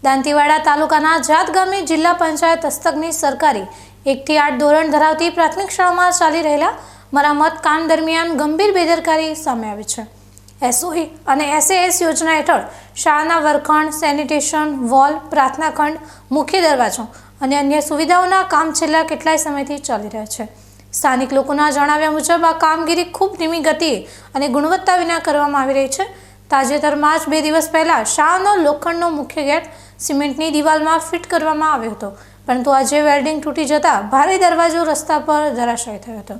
દાંતીવાડા તાલુકાના જાત ગામે જિલ્લા પંચાયત હસ્તકની સરકારી 1 થી 8 ધોરણ ધરાવતી પ્રાથમિક શાળામાં ચાલી રહેલા મરામત કામ દરમિયાન ગંભીર બેદરકારી સામે આવી છે। એસઓઈ અને એસએએસ યોજના હેઠળ શાળાના વર્ગખંડ, સેનિટેશન, વોલ, પ્રાર્થના ખંડ, મુખ્ય દરવાજો અને અન્ય સુવિધાઓના કામ છેલ્લા કેટલાય સમયથી ચાલી રહ્યા છે। સ્થાનિક લોકોના જણાવ્યા મુજબ આ કામગીરી ખૂબ ધીમી ગતિએ અને ગુણવત્તા વિના કરવામાં આવી રહી છે। તાજેતરમાં જ 2 દિવસ પહેલા શાળાનો લોખંડનો મુખ્ય ગેટ સિમેન્ટની દિવાલમાં ફિટ કરવામાં આવ્યો હતો, પરંતુ આજે વેલ્ડિંગ તૂટી જતા ભારે દરવાજો રસ્તા પર ધરાશાયી થયો હતો।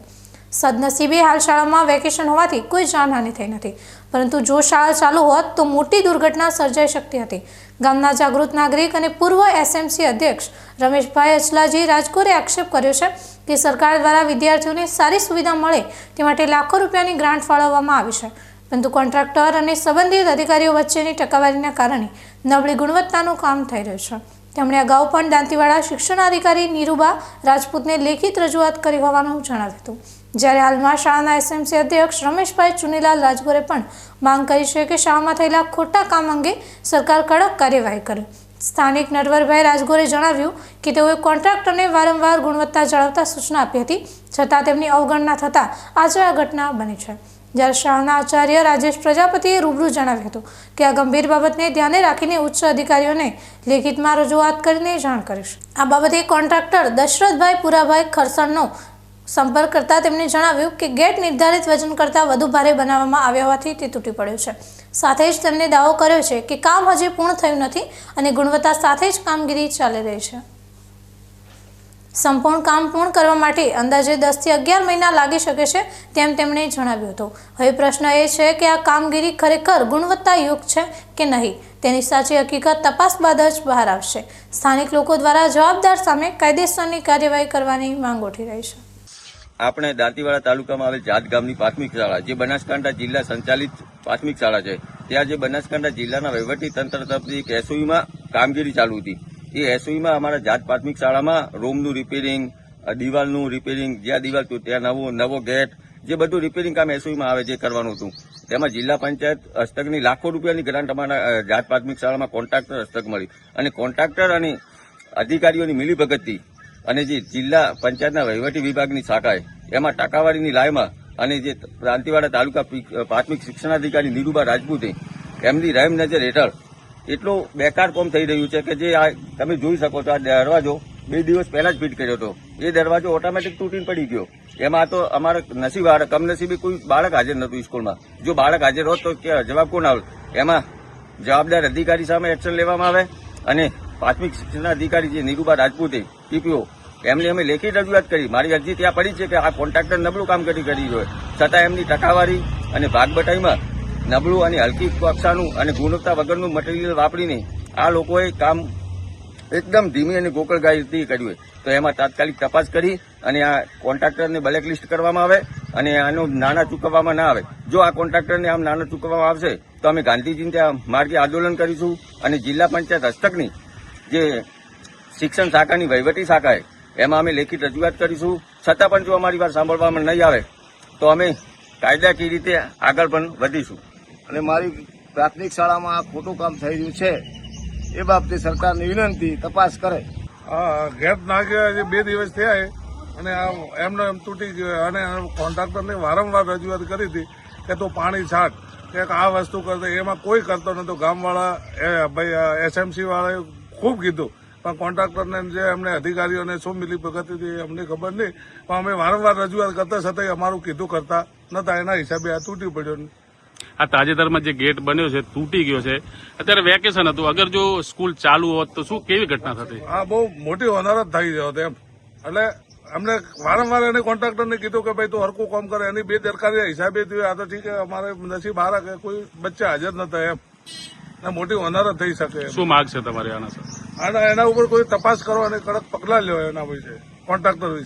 સદનસીબે હાલ શાળામાં વેકેશન હોવાથી કોઈ જાનહાનિ થઈ નથી, પરંતુ જો શાળા ચાલુ હોત તો મોટી દુર્ઘટના સર્જાઈ શકતી હતી। ગામના જાગૃત નાગરિક અને પૂર્વ એસએમસી અધ્યક્ષ રમેશભાઈ અચલાજી રાજકોરે આક્ષેપ કર્યો છે કે સરકાર દ્વારા વિદ્યાર્થીઓને સારી સુવિધા મળે તે માટે લાખો રૂપિયાની ગ્રાન્ટ ફાળવવામાં આવી છે, પરંતુ કોન્ટ્રાક્ટર અને સંબંધિત અધિકારીઓ વચ્ચેની ટકાવારીના કારણે નબળી ગુણવત્તાનું કામ થઈ રહ્યું છે। તેમણે અગાઉ પણ દાંતીવાડા શિક્ષણાધિકારી નીરુબા રાજપૂતને લેખિત રજૂઆત કરી હોવાનું જણાવ્યું હતું, જ્યારે હાલમાં શાળાના એસએમસી અધ્યક્ષ રમેશભાઈ ચુનીલાલ રાજગોરે પણ માંગ કરી છે કે શાળામાં થયેલા ખોટા કામ અંગે સરકાર કડક કાર્યવાહી કરે। સ્થાનિક નટવરભાઈ રાજગોરે જણાવ્યું કે તેઓએ કોન્ટ્રાક્ટરને વારંવાર ગુણવત્તા જાળવતા સૂચના આપી હતી, છતાં તેમની અવગણના થતાં આજે આ ઘટના બની છે। જ્યારે શાળાના આચાર્ય રાજેશ પ્રજાપતિએ રૂબરૂ જણાવ્યું હતું કે આ ગંભીર બાબતને ધ્યાને રાખીને ઉચ્ચ અધિકારીઓને લેખિતમાં રજૂઆત કરીને જાણ કરીશ। આ બાબતે કોન્ટ્રાક્ટર દશરથભાઈ પુરાભાઈ ખરસણનો સંપર્ક કરતા તેમણે જણાવ્યું કે ગેટ નિર્ધારિત વજન કરતાં વધુ ભારે બનાવવામાં આવ્યા હોવાથી તે તૂટી પડ્યો છે। સાથે જ તેમણે દાવો કર્યો છે કે કામ હજી પૂર્ણ થયું નથી અને ગુણવત્તા સાથે જ કામગીરી ચાલી રહી છે। સંપૂર્ણ કામ પૂર્ણ કરવા માટે અંદાજે 10 થી 11 મહિના લાગી શકે છે તેમ તેમણે જણાવ્યું હતું। હવે પ્રશ્ન એ છે કે આ કામગીરી ખરેખર ગુણવત્તાયુક્ત છે કે નહીં, તેની સાચી હકીકત તપાસ બાદ જ બહાર આવશે। સ્થાનિક લોકો દ્વારા જવાબદાર સામે કાયદેસરની કાર્યવાહી કરવાની માંગ ઉઠી રહી છે। આપણે દાંતીવાડા તાલુકામાં આવેલ જાત ગામની પ્રાથમિક શાળા, જે બનાસકાંઠા જિલ્લા સંચાલિત પ્રાથમિક શાળા છે, ત્યાં જે બનાસકાંઠા જિલ્લાના વહીવટી તંત્ર તરફથી એક એસઓઈમાં કામગીરી ચાલુ હતી। એ એસઓઈમાં અમારા જાત પ્રાથમિક શાળામાં રૂમનું રિપેરિંગ, દિવાલનું રિપેરિંગ, જ્યાં દિવાલ તો ત્યાં નવો ગેટ, જે બધું રિપેરિંગ કામ એસઓઈમાં આવે જે કરવાનું હતું, તેમાં જિલ્લા પંચાયત હસ્તકની લાખો રૂપિયાની ગ્રાન્ટ અમારા જાત પ્રાથમિક શાળામાં કોન્ટ્રાક્ટર હસ્તક મળી અને કોન્ટ્રાક્ટર અને અધિકારીઓની મિલીભગતથી અને જે જિલ્લા પંચાયતના વહીવટી વિભાગની શાખાએ એમાં ટકાવારીની લાયમાં અને જે દાંતીવાડા તાલુકા પ્રાથમિક શિક્ષણાધિકારી નીરુબા રાજપૂતે એમની રહેમ નજર હેઠળ એટલો બેકાર કામ થઈ રહ્યું છે કે જે આ તમે જોઈ શકો છો, આ દરવાજો 2 દિવસ પહેલા જ ફિટ કર્યો હતો, એ દરવાજો ઓટોમેટિક તૂટીને પડી ગયો। એમાં તો અમારા કમનસીબે કોઈ બાળક હાજર નહોતું સ્કૂલમાં। જો બાળક હાજર હોત તો જવાબ કોણ આવે? એમાં જવાબદાર અધિકારી સામે એક્શન લેવામાં આવે અને પ્રાથમિક શિક્ષણાધિકારી જે નીરુબા રાજપૂતે ટીપીઓ એમને અમે લેખિત રજૂઆત કરી। મારી અરજી ત્યાં પડી છે કે આ કોન્ટ્રાક્ટર નબળું કામ કરી રહ્યો, છતાં એમની ટકાવારી અને ભાગબટાઈમાં નબળું અને હલકી કક્ષાનું અને ગુણવત્તા વગરનું મટીરિયલ વાપરીને આ લોકોએ કામ એકદમ ધીમી અને ગોકળગાયથી કર્યું। તો એમાં તાત્કાલિક તપાસ કરી અને આ કોન્ટ્રાક્ટરને બ્લેકલિસ્ટ કરવામાં આવે અને આનું નાણાં ચૂકવવામાં ના આવે। જો આ કોન્ટ્રાક્ટરને આમ નાણાં ચૂકવવામાં આવશે તો અમે ગાંધીજીને ત્યાં માર્ગે આંદોલન કરીશું અને જિલ્લા પંચાયત હસ્તકની જે શિક્ષણ શાખાની વહીવટી શાખાએ એમાં અમે લેખિત રજૂઆત કરીશું। છતાં પણ જો અમારી વાત સાંભળવામાં નહીં આવે તો અમે કાયદાકીય રીતે આગળ પણ વધીશું। અને મારી પ્રાથમિક શાળામાં આ ખોટું કામ થઈ રહ્યું છે એ બાબતે સરકારની વિનંતી તપાસ કરે। ગેપ નાખ્યા 2 દિવસ થયા અને એમને એમ તૂટી ગયો અને કોન્ટ્રાક્ટરને વારંવાર રજૂઆત કરી હતી કે તું પાણી છાંટ, કે આ વસ્તુ કરતો, એમાં કોઈ કરતો નતો। ગામવાળા ભાઈ એસએમસી વાળાએ ખૂબ કીધું, પણ કોન્ટ્રાક્ટરને જે એમને અધિકારીઓને શું મિલીભગત હતી અમને ખબર નહીં, પણ અમે વારંવાર રજૂઆત કરતા છતાંય અમારું કીધું કરતા નતા, એના હિસાબે આ તૂટી પડ્યો। આ તાજેતરમાં જે ગેટ બન્યો છે તૂટી ગયો છે, અત્યારે વેકેશન હતું, અગર જો સ્કૂલ ચાલુ હોત તો શું કેવી ઘટના થતી? આ બહુ મોટી હોનારત થઈ જતી એમ। એટલે અમને વારંવાર એને કોન્ટ્રાક્ટરને કીધું કે ભાઈ તું હરકું કામ કરે, એની બેદરકારી હિસાબે થયું। આ તો ઠીક છે, અમારે નસીબ હારા કે કોઈ બચ્ચા હાજર નતા એમ, મોટી હોનારત થઈ શકે। શું માગ છે તમારી આના? એના ઉપર કોઈ તપાસ કરો અને કડક પગલાં લ્યો એના વિશે, કોન્ટ્રાક્ટર વિશે।